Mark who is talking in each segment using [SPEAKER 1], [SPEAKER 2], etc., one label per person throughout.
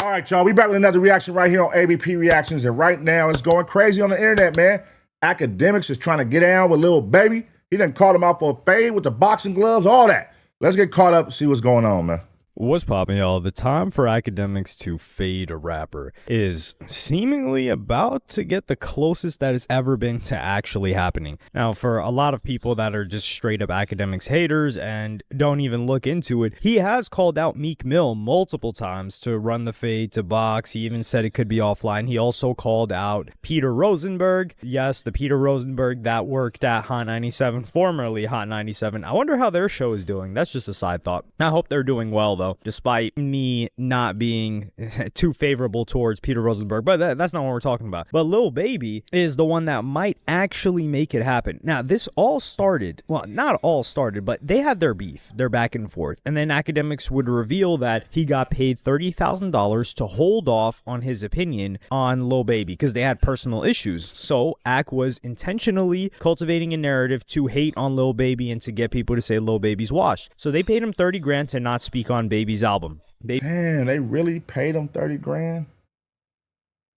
[SPEAKER 1] All right, y'all, we back with another reaction right here on ABP Reactions, and right now it's going crazy on the internet, man. Akademiks is trying to get down with Lil Baby. He done called him out for a fade with the boxing gloves, all that. Let's get caught up and see what's going on, man.
[SPEAKER 2] What's poppin', y'all? The time for Akademiks to fade a rapper is seemingly about to get the closest that it's ever been to actually happening. Now, for a lot of people that are just straight up Akademiks haters and don't even look into it, he has called out Meek Mill multiple times to run the fade, to box. He even said it could be offline. He also called out Peter Rosenberg. Yes, the Peter Rosenberg that worked at Hot 97, formerly Hot 97. I wonder how their show is doing. That's just a side thought. I hope they're doing well, though, despite me not being too favorable towards Peter Rosenberg. But that's not what we're talking about. But Lil Baby is the one that might actually make it happen. Now, this all started, well, not all started, but they had their beef, their back and forth. And then Akademiks would reveal that he got paid $30,000 to hold off on his opinion on Lil Baby because they had personal issues. So Ak was intentionally cultivating a narrative to hate on Lil Baby and to get people to say Lil Baby's washed. So they paid him 30 grand to not speak on Baby's album.
[SPEAKER 1] Man, they really paid him 30 grand?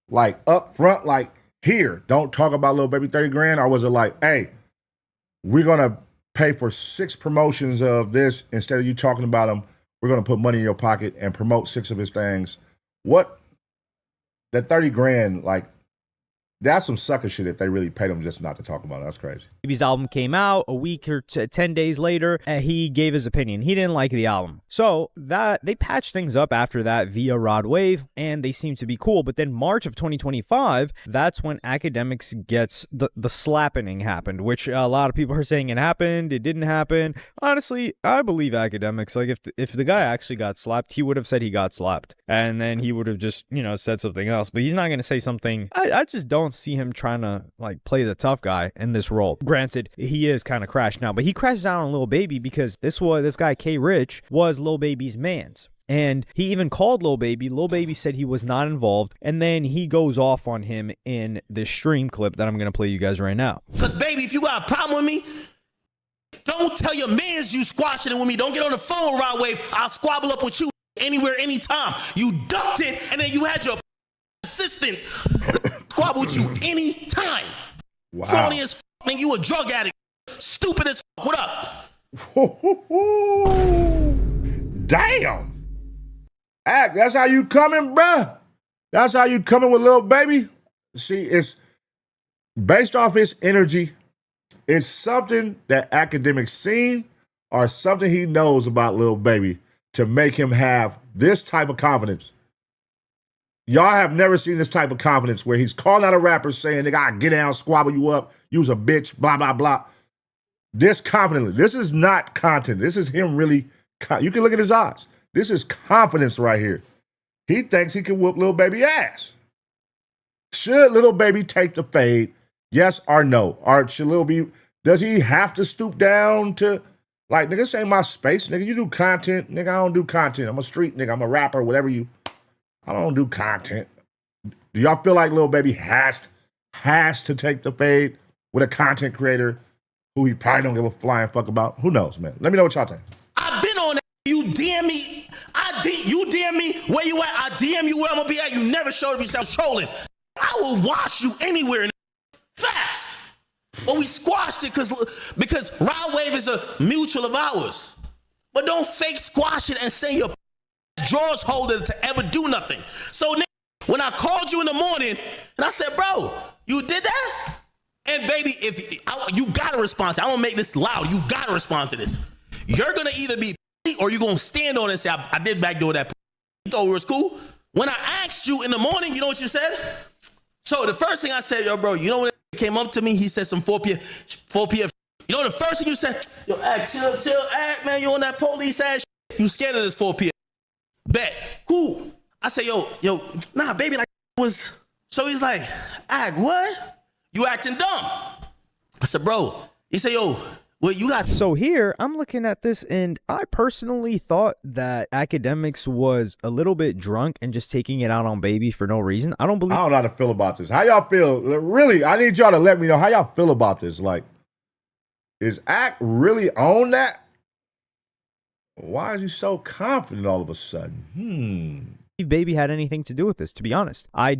[SPEAKER 1] Like up front, like, here, don't talk about Lil Baby 30 grand? Or was it like, hey, we're gonna pay for 6 promotions of this instead of you talking about him, we're gonna put money in your pocket and promote 6 of his things? What? That 30 grand, like, that's some sucker shit if they really paid him just not to talk about it. That's crazy.
[SPEAKER 2] Baby's album came out a week or 10 days later, and he gave his opinion. He didn't like the album. So that they patched things up after that via Rod Wave, and they seem to be cool. But then March of 2025, that's when Akademiks gets the slapping happened, which a lot of people are saying it happened. It didn't happen. Honestly, I believe Akademiks. Like, if the guy actually got slapped, he would have said he got slapped. And then he would have just, said something else. But he's not going to say something. I just don't see him trying to like play the tough guy in this role. Granted, he is kind of crashed now, but he crashed out on Lil Baby because this guy K Rich was Lil Baby's mans. And he even called Lil Baby. Lil Baby said he was not involved. And then he goes off on him in this stream clip that I'm going to play you guys right now.
[SPEAKER 3] Because, baby, if you got a problem with me, don't tell your mans you squashing it with me. Don't get on the phone, Rod Wave. I'll squabble up with you anywhere, anytime. You ducked it, and then you had your assistant squabble with you anytime.
[SPEAKER 1] Wow.
[SPEAKER 3] Corny as f***, you a drug addict. Stupid as f***. What up?
[SPEAKER 1] Damn. Ak, that's how you coming, bruh? That's how you coming with Lil Baby? See, it's based off his energy. It's something that Akademiks seen or something he knows about Lil Baby to make him have this type of confidence. Y'all have never seen this type of confidence where he's calling out a rapper saying, nigga, I get down, squabble you up, you's a bitch, blah, blah, blah. This confidently. This is not content. This is him really. You can look at his eyes. This is confidence right here. He thinks he can whoop Lil Baby ass. Should Lil Baby take the fade? Yes or no? Or should Lil Baby, does he have to stoop down to, like, nigga, this ain't my space, nigga. You do content. Nigga, I don't do content. I'm a street nigga. I'm a rapper, whatever you. I don't do content. Do y'all feel like Lil Baby has to take the fade with a content creator who he probably don't give a flying fuck about? Who knows, man? Let me know what y'all think.
[SPEAKER 3] I've been on that. You DM me. You DM me where you at. I DM you where I'm gonna be at. You never showed me yourself trolling. I will wash you anywhere. Facts. But we squashed it because Rod Wave is a mutual of ours. But don't fake squash it and say your drawers holder to ever do nothing. So when I called you in the morning and I said, bro, you did that? And baby, you gotta respond to it. I don't make this loud. You gotta respond to this. You're gonna either be or you're gonna stand on it and say, I did backdoor that. You thought we was cool? When I asked you in the morning, you know what you said? So the first thing I said, yo, bro, you know when it came up to me, he said some 4 p.m. You know the first thing you said? Yo, Ak, chill, Ak, man, you on that police ass shit. You scared of this 4 p.m. Bet. Cool. I say, yo, nah, baby, like was. So he's like, Ak, what? You acting dumb. I said, bro. He said, yo, well, you got.
[SPEAKER 2] So here, I'm looking at this, and I personally thought that Akademiks was a little bit drunk and just taking it out on Baby for no reason. I don't know
[SPEAKER 1] how to feel about this. How y'all feel? Really, I need y'all to let me know how y'all feel about this. Like, is Ak really on that? Why is he so confident all of a sudden?
[SPEAKER 2] Baby had anything to do with this, to be honest. I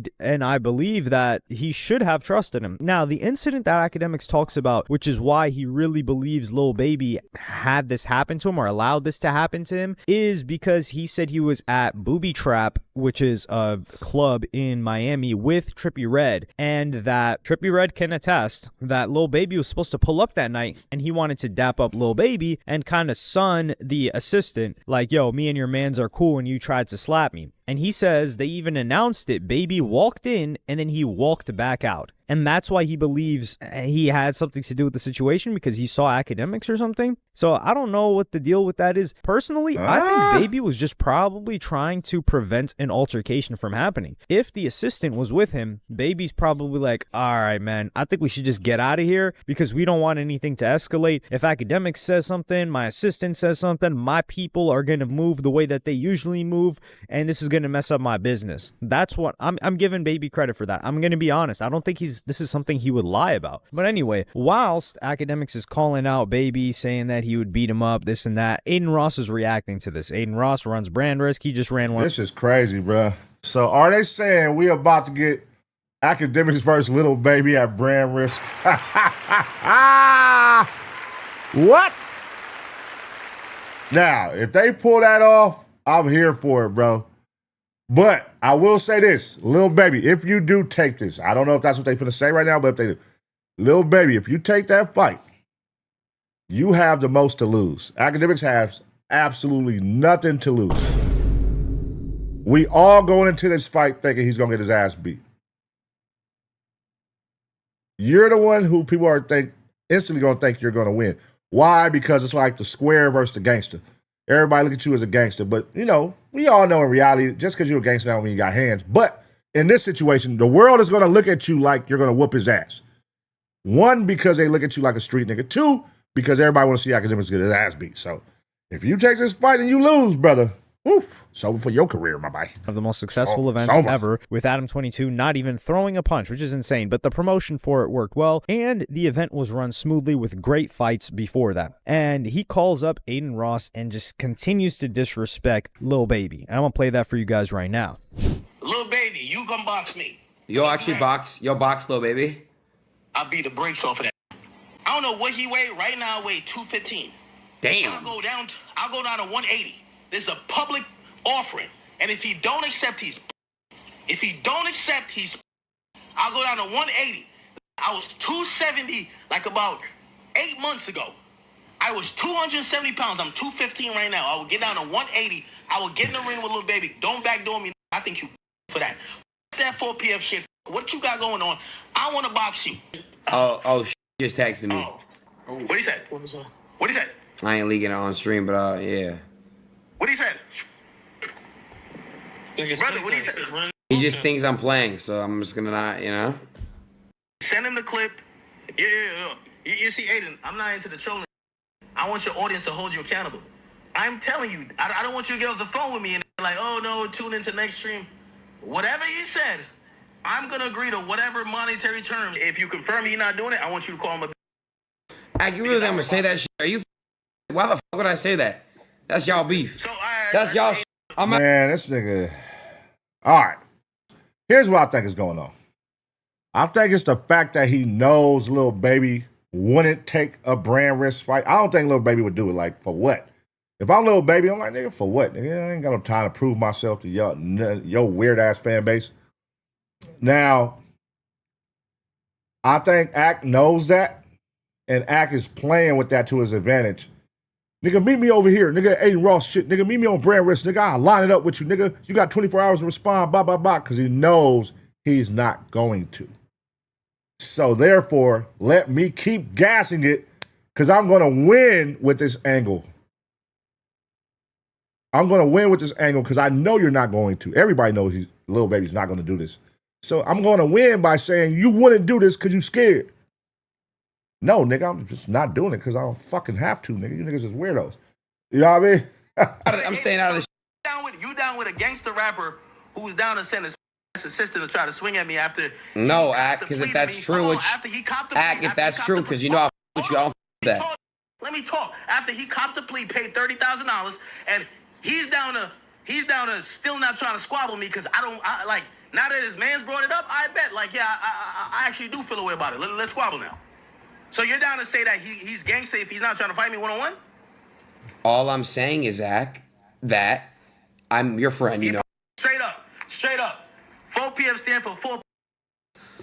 [SPEAKER 2] believe that he should have trusted him. Now, the incident that Akademiks talks about, which is why he really believes Lil Baby had this happen to him or allowed this to happen to him, is because he said he was at Booby Trap, which is a club in Miami, with Trippie Redd, and that Trippie Redd can attest that Lil Baby was supposed to pull up that night, and he wanted to dap up Lil Baby and kind of sun the assistant, like, yo, me and your mans are cool and you tried to slap me. And he says they even announced it. Baby walked in and then he walked back out. And that's why he believes he had something to do with the situation, because he saw Akademiks or something. So I don't know what the deal with that is. Personally, I think Baby was just probably trying to prevent an altercation from happening. If the assistant was with him, Baby's probably like, all right, man, I think we should just get out of here because we don't want anything to escalate. If Akademiks says something, my assistant says something, my people are going to move the way that they usually move, and this is going to mess up my business. That's what I'm giving Baby credit for that. I'm going to be honest. I don't think this is something he would lie about. But anyway, whilst Akademiks is calling out Baby, saying that he would beat him up, this and that, Adin Ross is reacting to this. Adin Ross runs Brand Risk. He just ran one.
[SPEAKER 1] This is crazy, bro. So are they saying we about to get Akademiks versus Lil Baby at Brand Risk? What? Now, if they pull that off, I'm here for it, bro. But I will say this, Lil Baby, if you do take this, I don't know if that's what they're going to say right now, but if they do, Lil Baby, if you take that fight, you have the most to lose. Akademiks has absolutely nothing to lose. We all going into this fight thinking he's going to get his ass beat. You're the one who people are instantly going to think you're going to win. Why? Because it's like the square versus the gangster. Everybody look at you as a gangster, but, you know, we all know in reality, just because you're a gangster don't mean you got hands. But in this situation, the world is going to look at you like you're going to whoop his ass. One, because they look at you like a street nigga. Two, because everybody want to see Akademiks get his ass beat. So if you take this fight and you lose, brother, woof, it's over for your career, my boy.
[SPEAKER 2] Of the most successful events ever, with Adam 22 not even throwing a punch, which is insane. But the promotion for it worked well, and the event was run smoothly with great fights before that. And he calls up Adin Ross and just continues to disrespect Lil Baby. And I'm going to play that for you guys right now.
[SPEAKER 3] Lil Baby, you gonna box me.
[SPEAKER 4] Yo, actually box. Yo, box Lil Baby.
[SPEAKER 3] I'll beat the brakes off of that. I don't know what he weighed. Right now I weigh 215.
[SPEAKER 4] Damn.
[SPEAKER 3] I'll go down to 180. This is a public offering. And if he don't accept, he's I'll go down to 180. I was 270 like about 8 months ago. I was 270 pounds. I'm 215 right now. I will get down to 180. I will get in the ring with Lil Baby. Don't backdoor me. I think you for that. That 4 p.m. shit. What you got going on? I want to box you.
[SPEAKER 4] Just texted me.
[SPEAKER 3] What he said? What he said?
[SPEAKER 4] I ain't leaking it on stream, but yeah.
[SPEAKER 3] What he said? Brother, what he said?
[SPEAKER 4] He just thinks I'm playing, so I'm just gonna not, you know.
[SPEAKER 3] Send him the clip. Yeah. You see, Adin, I'm not into the trolling. I want your audience to hold you accountable. I'm telling you, I don't want you to get off the phone with me and like, oh no, tune into next stream. Whatever he said, I'm gonna agree to whatever monetary terms. If you confirm he's not doing it, I want you to call him a.
[SPEAKER 4] You really think I'm gonna say that shit? Are you? Why the fuck would I say that? That's y'all beef. That's y'all.
[SPEAKER 1] Man, this nigga. All right. Here's what I think is going on. I think it's the fact that he knows Lil Baby wouldn't take a Brand Risk fight. I don't think Lil Baby would do it. Like, for what? If I'm Lil Baby, I'm like, nigga, for what? Nigga, I ain't got no time to prove myself to your weird-ass fan base. Now, I think Ak knows that, and Ak is playing with that to his advantage. Nigga, meet me over here. Nigga, Adin Ross shit. Nigga, meet me on Brand Risk. Nigga, I'll line it up with you. Nigga, you got 24 hours to respond, blah, blah, blah, because he knows he's not going to. So, therefore, let me keep gassing it because I'm going to win with this angle. I'm going to win with this angle because I know you're not going to. Everybody knows Lil Baby's not going to do this. So, I'm going to win by saying you wouldn't do this because you scared. No, nigga, I'm just not doing it because I don't fucking have to, nigga. You niggas is weirdos. You know what I mean?
[SPEAKER 4] I'm staying out of this.
[SPEAKER 3] You down with a gangster rapper who's down to send his assistant to try to swing at me after.
[SPEAKER 4] No, Ak, because if that's true, if that's true, because you know I f with you, I don't f with that.
[SPEAKER 3] Let me talk. After he copped the plea, paid $30,000, and he's down to He's down to still not trying to squabble me because like, now that his man's brought it up, I bet, like, yeah, I actually do feel a way about it. Let's squabble now. So you're down to say that he's gangsta if he's not trying to fight me one-on-one?
[SPEAKER 4] All I'm saying is, Zach, that I'm your friend, you know.
[SPEAKER 3] Straight up. 4 p.m. stand for 4.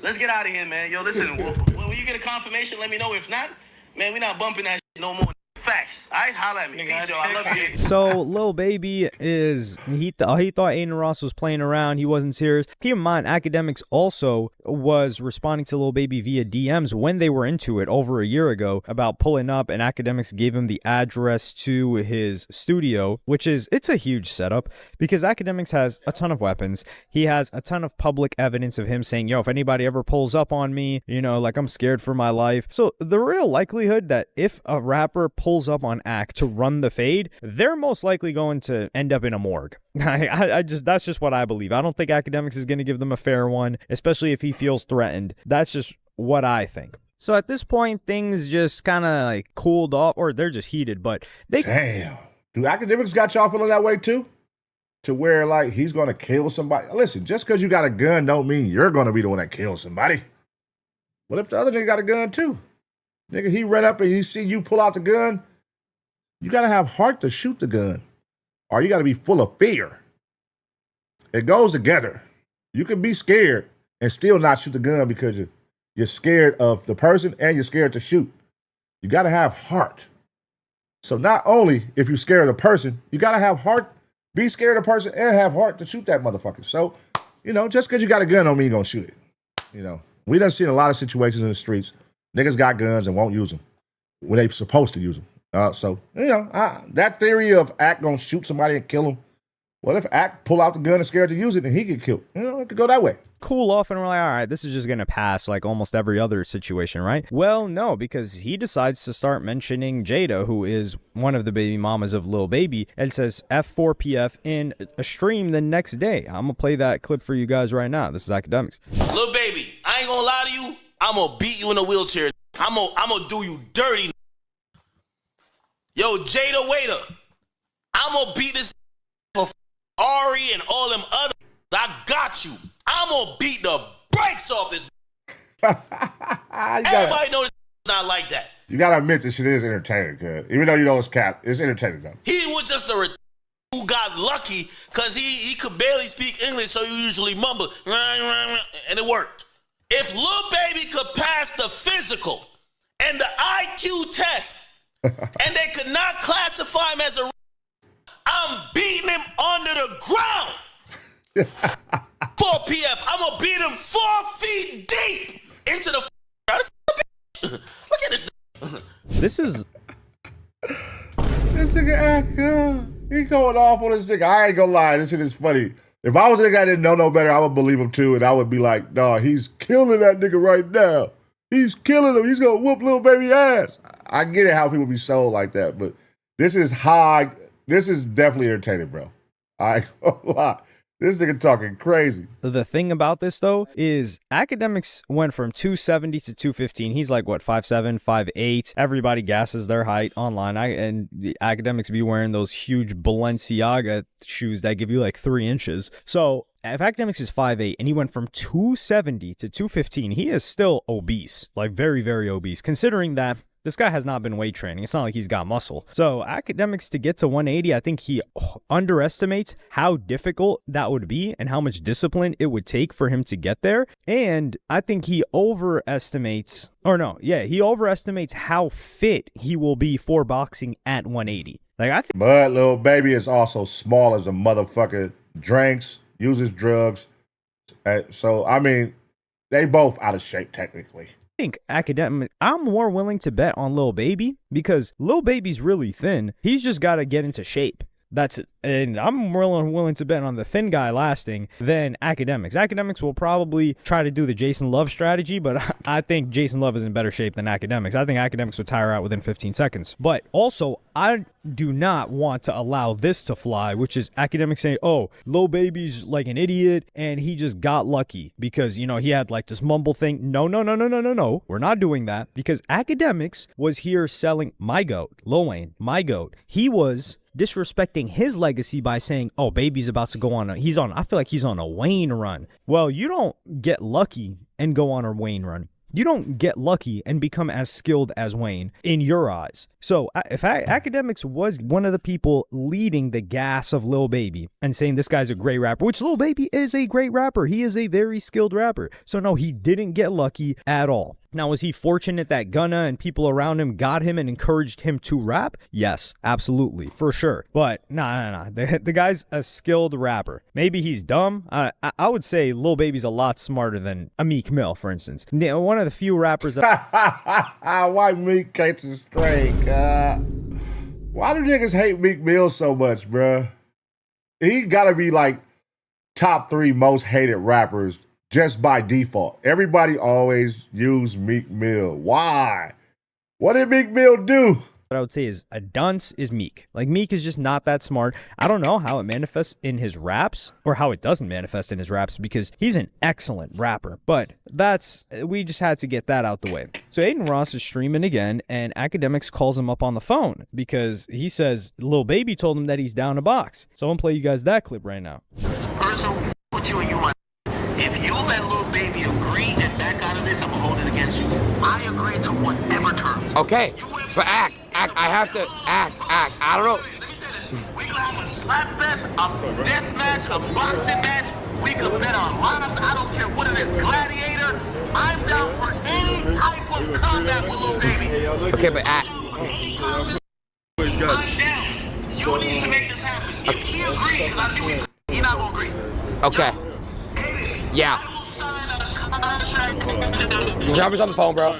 [SPEAKER 3] Let's get out of here, man. Yo, listen, when you get a confirmation, let me know. If not, man, we not bumping that shit no more. Facts. All right, holla at me. Peace, yo. I love you.
[SPEAKER 2] So Lil Baby he thought Adin Ross was playing around. He wasn't serious. Keep in mind, Akademiks also was responding to Lil Baby via DMs when they were into it over a year ago about pulling up, and Akademiks gave him the address to his studio, it's a huge setup because Akademiks has a ton of weapons. He has a ton of public evidence of him saying, yo, if anybody ever pulls up on me, like, I'm scared for my life. So the real likelihood that if a rapper pulls up on Ak to run the fade, they're most likely going to end up in a morgue. That's just what I believe. I don't think Akademiks is going to give them a fair one, especially if he feels threatened. That's just what I think. So at this point, things just kind of like cooled off, or they're just heated, but
[SPEAKER 1] Damn. Do Akademiks got y'all feeling that way too? To where, like, he's going to kill somebody? Listen, just because you got a gun don't mean you're going to be the one that kills somebody. What if the other nigga got a gun too? Nigga, he ran up and he see you pull out the gun. You got to have heart to shoot the gun. Or you got to be full of fear. It goes together. You can be scared and still not shoot the gun because you're scared of the person and you're scared to shoot. You got to have heart. So not only if you're scared of the person, you got to have heart, be scared of the person and have heart to shoot that motherfucker. So, just because you got a gun don't mean you're going to shoot it. We done seen a lot of situations in the streets. Niggas got guns and won't use them when they supposed to use them. That theory of Ak gonna shoot somebody and kill him. What if Ak pull out the gun and scared to use it and he get killed? It could go that way.
[SPEAKER 2] Cool off and we're like, all right, this is just going to pass like almost every other situation, right? Well, no, because he decides to start mentioning Jada, who is one of the baby mamas of Lil Baby, and says F4PF in a stream the next day. I'm going to play that clip for you guys right now. This is Akademiks.
[SPEAKER 3] Lil Baby, I ain't gonna lie to you. I'm gonna beat you in a wheelchair. I'm gonna do you dirty. Yo, Jada Waiter, I'm gonna beat this for Ari and all them others. I got you. I'm gonna beat the brakes off this. Everybody knows it's not like that.
[SPEAKER 1] You gotta admit this shit is entertaining, cuz even though you know it's cap, it's entertaining though.
[SPEAKER 3] He was just a who got lucky because he could barely speak English, so you usually mumble, and it worked. If Lil Baby could pass the physical and the IQ test, and they could not classify him as a, I'm beating him under the ground. 4 PF, I'm gonna beat him 4 feet deep into the. Look at this.
[SPEAKER 2] This is.
[SPEAKER 1] This nigga Ak, he going off on this nigga. I ain't gonna lie, this shit is funny. If I was a nigga I didn't know no better, I would believe him too, and I would be like, nah, he's killing that nigga right now. He's killing him. He's gonna whoop Lil Baby ass. I get it how people be sold like that, but this is high. This is definitely entertaining, bro. I ain't gonna lie. This nigga talking crazy.
[SPEAKER 2] The thing about this, though, is Akademiks went from 270 to 215. He's like, what, 5'7", 5'8". Everybody gasses their height online. And the Akademiks be wearing those huge Balenciaga shoes that give you like 3 inches. So if Akademiks is 5'8", and he went from 270 to 215, he is still obese, like very, very obese, considering that this guy has not been weight training. It's not like he's got muscle. So Akademiks to get to 180, I think he underestimates how difficult that would be and how much discipline it would take for him to get there. And I think he overestimates how fit he will be for boxing at 180.
[SPEAKER 1] But Lil Baby is also small as a motherfucker, drinks, uses drugs. So, I mean, they both out of shape technically.
[SPEAKER 2] Think I'm more willing to bet on Lil Baby because Lil Baby's really thin. He's just got to get into shape. That's it. And I'm more willing to bet on the thin guy lasting than Akademiks. Akademiks will probably try to do the Jason Love strategy, but I think Jason Love is in better shape than Akademiks. I think Akademiks would tire out within 15 seconds. But also, I do not want to allow this to fly, which is Akademiks saying, oh, Lil Baby's like an idiot and he just got lucky because, he had like this mumble thing. No. We're not doing that because Akademiks was here selling my goat, Lil Wayne, my goat. He was disrespecting his legacy by saying, oh, Baby's about to go on I feel like he's on a Wayne run. Well, you don't get lucky and go on a Wayne run. You don't get lucky and become as skilled as Wayne in your eyes. So if Akademiks was one of the people leading the gas of Lil Baby and saying this guy's a great rapper, which Lil Baby is a great rapper. He is a very skilled rapper. So no, he didn't get lucky at all. Now, was he fortunate that Gunna and people around him got him and encouraged him to rap? Yes, absolutely, for sure. But nah. The guy's a skilled rapper. Maybe he's dumb. I would say Lil Baby's a lot smarter than a Meek Mill, for instance. One of the few rappers that...
[SPEAKER 1] Why Meek catches straight? Why do niggas hate Meek Mill so much, bruh? He gotta be like top 3 most hated rappers just by default. Everybody always use Meek Mill. Why? What did Meek Mill do?
[SPEAKER 2] What I would say is a dunce is Meek. Like, Meek is just not that smart. I don't know how it manifests in his raps or how it doesn't manifest in his raps because he's an excellent rapper. But we just had to get that out the way. So Adin Ross is streaming again, and Akademiks calls him up on the phone because he says Lil Baby told him that he's down a box. So I'm going to play you guys that clip right now.
[SPEAKER 3] Personal, put you in your mind. If you let Lil Baby agree and back out of this, I'm gonna hold it against you. I agree to whatever terms.
[SPEAKER 4] Okay, but I have to act. I don't know.
[SPEAKER 3] Let me tell you this. We gonna have a slap fest, a death match, a boxing match. We can bet on lineups. I don't care what it is. Gladiator. I'm down for any type of combat with Lil Baby.
[SPEAKER 4] Okay, but
[SPEAKER 3] I'm down. You need to make this happen. If he agrees, because I knew he's not gonna agree.
[SPEAKER 4] okay, yeah. Driver's on the phone, bro.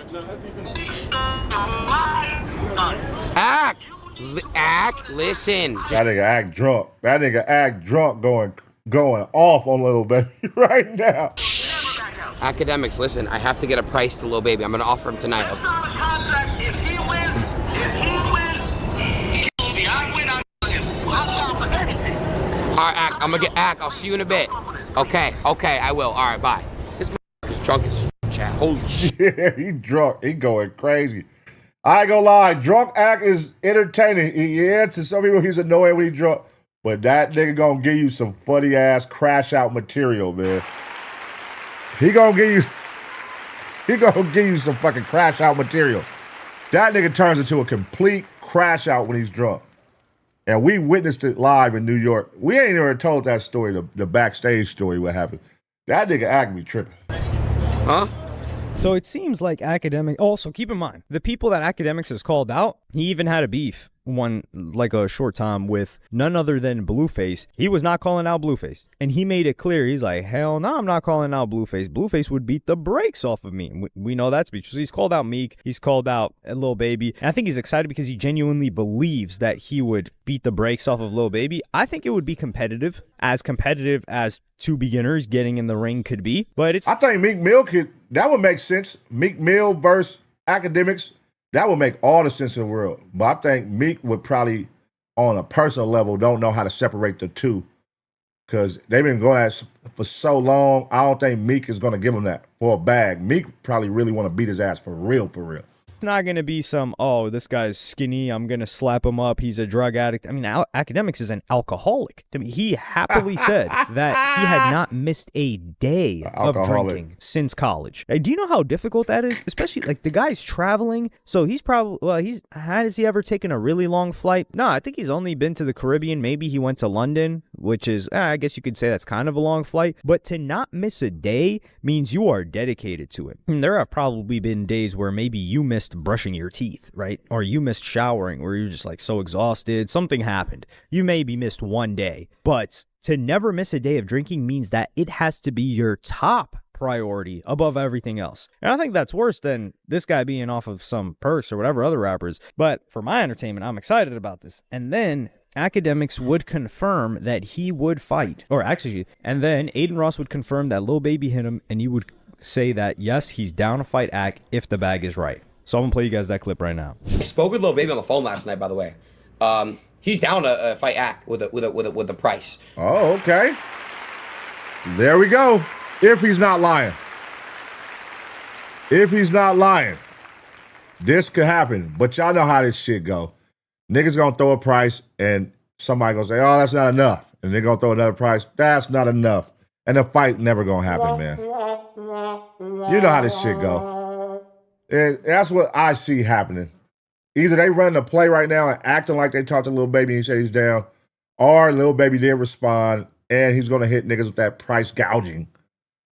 [SPEAKER 4] Listen.
[SPEAKER 1] That nigga act drunk. That nigga act drunk going off on Lil Baby right now.
[SPEAKER 4] Akademiks, listen, I have to get a price to Lil Baby. I'm gonna offer him tonight.
[SPEAKER 3] Let's sign a contract. If he wins, I win. I'm down for everything.
[SPEAKER 4] All right, I'm gonna get I'll see you in a bit. Okay, I will. All right, bye. This is drunk as chat. Holy shit.
[SPEAKER 1] Yeah, he drunk. He going crazy. I ain't gonna lie. Drunk act is entertaining. Yeah, to some people he's annoying when he drunk. But that nigga gonna give you some funny ass crash out material, man. He gonna give you some fucking crash out material. That nigga turns into a complete crash out when he's drunk. And we witnessed it live in New York. We ain't ever told that story, the backstage story, what happened. That nigga act me tripping.
[SPEAKER 4] Huh?
[SPEAKER 2] So it seems like Akademiks... Also, keep in mind, the people that Akademiks has called out, he even had a beef a short time with none other than Blueface. He was not calling out Blueface. And he made it clear. He's like, hell no, I'm not calling out Blueface. Blueface would beat the brakes off of me. We know that speech. So he's called out Meek. He's called out Lil Baby. And I think he's excited because he genuinely believes that he would beat the brakes off of Lil Baby. I think it would be competitive as two beginners getting in the ring could be. But I
[SPEAKER 1] think Meek Mill that would make sense. Meek Mill versus Akademiks. That would make all the sense in the world. But I think Meek would probably, on a personal level, don't know how to separate the two. Because they've been going at it for so long. I don't think Meek is going to give him that for a bag. Meek probably really want to beat his ass for real, for real.
[SPEAKER 2] It's not going to be some, oh, this guy's skinny, I'm going to slap him up, he's a drug addict. I mean, Akademiks is an alcoholic. I mean, he happily said that he had not missed a day of drinking since college. Do you know how difficult that is? Especially, like, the guy's traveling, so he's probably, has he ever taken a really long flight? No, I think he's only been to the Caribbean. Maybe he went to London, which is, I guess you could say that's kind of a long flight. But to not miss a day means you are dedicated to it. And there have probably been days where maybe you missed brushing your teeth, right? Or you missed showering, where you're just like so exhausted, something happened. You maybe missed one day, but to never miss a day of drinking means that it has to be your top priority above everything else. And I think that's worse than this guy being off of some perks or whatever other rappers. But for my entertainment, I'm excited about this. And then Akademiks would confirm that he would fight, and then Adin Ross would confirm that Lil Baby hit him, and you would say that yes, he's down to fight Ak if the bag is right. So I'm gonna play you guys that clip right now.
[SPEAKER 4] I spoke with Lil Baby on the phone last night, by the way. He's down to fight Ak with a price.
[SPEAKER 1] Oh, okay. There we go. If he's not lying. This could happen. But y'all know how this shit go. Niggas gonna throw a price, and somebody gonna say, "Oh, that's not enough," and they're gonna throw another price. That's not enough, and the fight never gonna happen, man. You know how this shit go. And that's what I see happening. Either they run the play right now and acting like they talked to Lil Baby and he said he's down, or Lil Baby did respond and he's gonna hit niggas with that price gouging.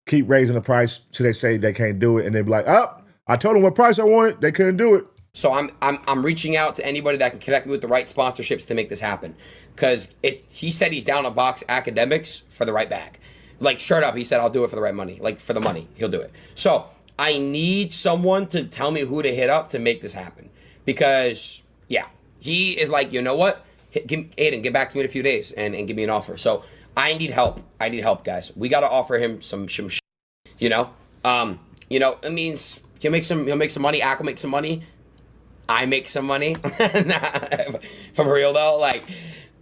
[SPEAKER 1] Keep raising the price till they say they can't do it, and they be like, "Oh, I told them what price I wanted. They couldn't do it."
[SPEAKER 5] So I'm reaching out to anybody that can connect me with the right sponsorships to make this happen. Because he said he's down to box Akademiks for the right bag. Like, straight up, he said, I'll do it for the right money. Like, for the money, he'll do it. So I need someone to tell me who to hit up to make this happen. Because, yeah, he is like, you know what? Aiden, get back to me in a few days and give me an offer. So I need help. I need help, guys. We got to offer him some shit, you know? It means he'll make some money. Ak will make some money. I make some money. For real though, like,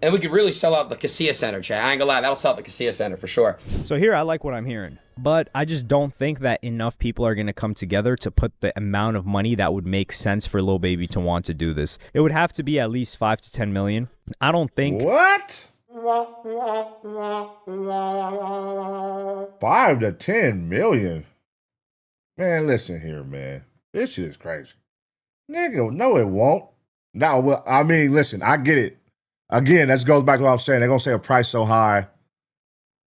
[SPEAKER 5] and we could really sell out the Casilla Center, chat. I ain't gonna lie, that'll sell out the Casilla Center for sure.
[SPEAKER 2] So here, I like what I'm hearing, but I just don't think that enough people are going to come together to put the amount of money that would make sense for Lil Baby to want to do this. It would have to be at least 5 to 10 million. I don't think.
[SPEAKER 1] What? 5 to 10 million? Man, listen here, man. This shit is crazy. Nigga, no, it won't. No, well, I mean, listen, I get it. Again, that goes back to what I was saying. They're going to say a price so high.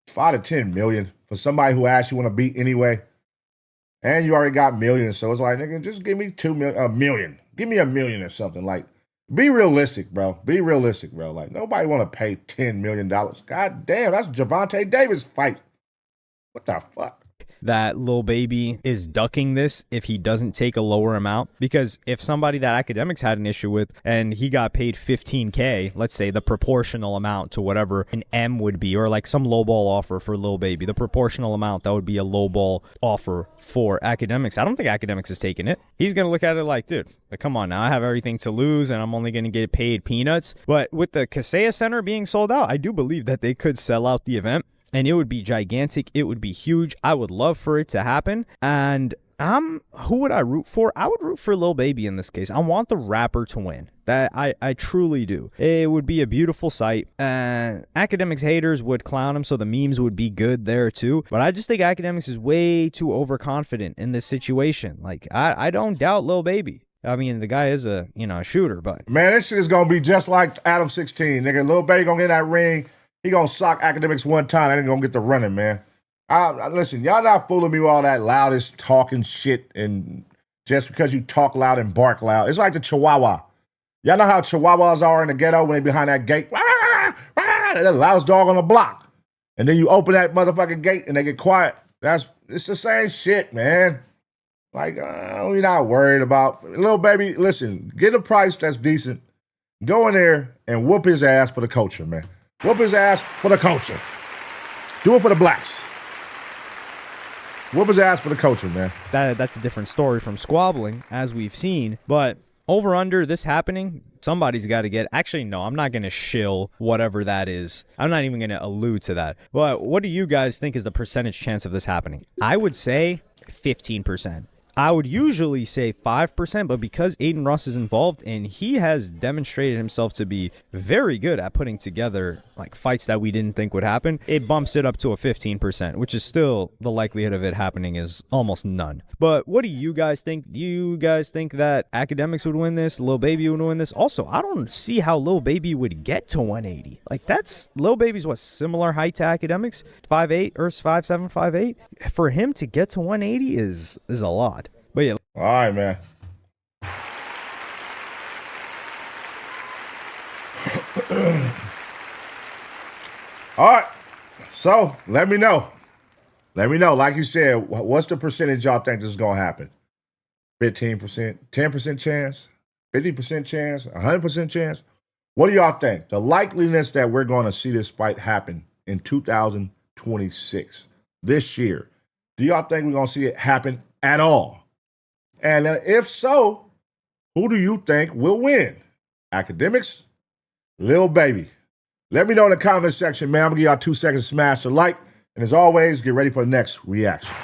[SPEAKER 1] 5 to 10 million for somebody who actually want to beat anyway. And you already got millions. So it's like, nigga, just give me a million. Give me $1 million or something. Like, be realistic, bro. Be realistic, bro. Like, nobody want to pay $10 million. God damn, that's Javante Davis fight. What the fuck?
[SPEAKER 2] That Lil Baby is ducking this if he doesn't take a lower amount, because if somebody that Akademiks had an issue with and he got paid $15K, let's say the proportional amount to whatever an M would be, or like some lowball offer for Lil Baby, the proportional amount that would be a lowball offer for Akademiks. I don't think Akademiks is taking it. He's gonna look at it like, dude, like, come on now, I have everything to lose and I'm only gonna get paid peanuts. But with the Casilla Center being sold out, I do believe that they could sell out the event. And it would be gigantic. It would be huge. I would love for it to happen. And who would I root for? I would root for Lil Baby in this case. I want the rapper to win. That I truly do. It would be a beautiful sight. Akademiks haters would clown him, so the memes would be good there too. But I just think Akademiks is way too overconfident in this situation. Like, I don't doubt Lil Baby. I mean, the guy is a shooter, but
[SPEAKER 1] man, this shit is gonna be just like Adam 16, nigga. Lil Baby gonna get in that ring. He gonna sock Akademiks one time, and then gonna get the running, man. Listen, y'all not fooling me with all that loudest talking shit, and just because you talk loud and bark loud. It's like the Chihuahua. Y'all know how Chihuahuas are in the ghetto when they behind that gate? They're the loudest dog on the block. And then you open that motherfucking gate and they get quiet. It's the same shit, man. Like, we're not worried about Lil Baby. Listen, get a price that's decent. Go in there and whoop his ass for the culture, man. Whoop his ass for the culture. Do it for the blacks. Whoop his ass for the culture, man.
[SPEAKER 2] That's a different story from squabbling, as we've seen. But over under this happening, somebody's got to get. Actually, no, I'm not going to shill whatever that is. I'm not even going to allude to that. But what do you guys think is the percentage chance of this happening? I would say 15%. I would usually say 5%, but because Adin Ross is involved and he has demonstrated himself to be very good at putting together like fights that we didn't think would happen, it bumps it up to a 15%, which is still the likelihood of it happening is almost none. But what do you guys think? Do you guys think that Akademiks would win this? Lil Baby would win this? Also, I don't see how Lil Baby would get to 180. Like, that's Lil Baby's what, similar height to Akademiks? 5'8" or 5'7", 5'8"? For him to get to 180 is a lot. But yeah.
[SPEAKER 1] All right, man. All right. So let me know. Let me know. Like you said, what's the percentage y'all think this is going to happen? 15%, 10% chance, 50% chance, 100% chance? What do y'all think? The likeliness that we're going to see this fight happen in 2026, this year. Do y'all think we're going to see it happen at all? And if so, who do you think will win? Akademiks? Lil Baby? Let me know in the comment section, man. I'm going to give y'all 2 seconds to smash the like. And as always, get ready for the next reaction.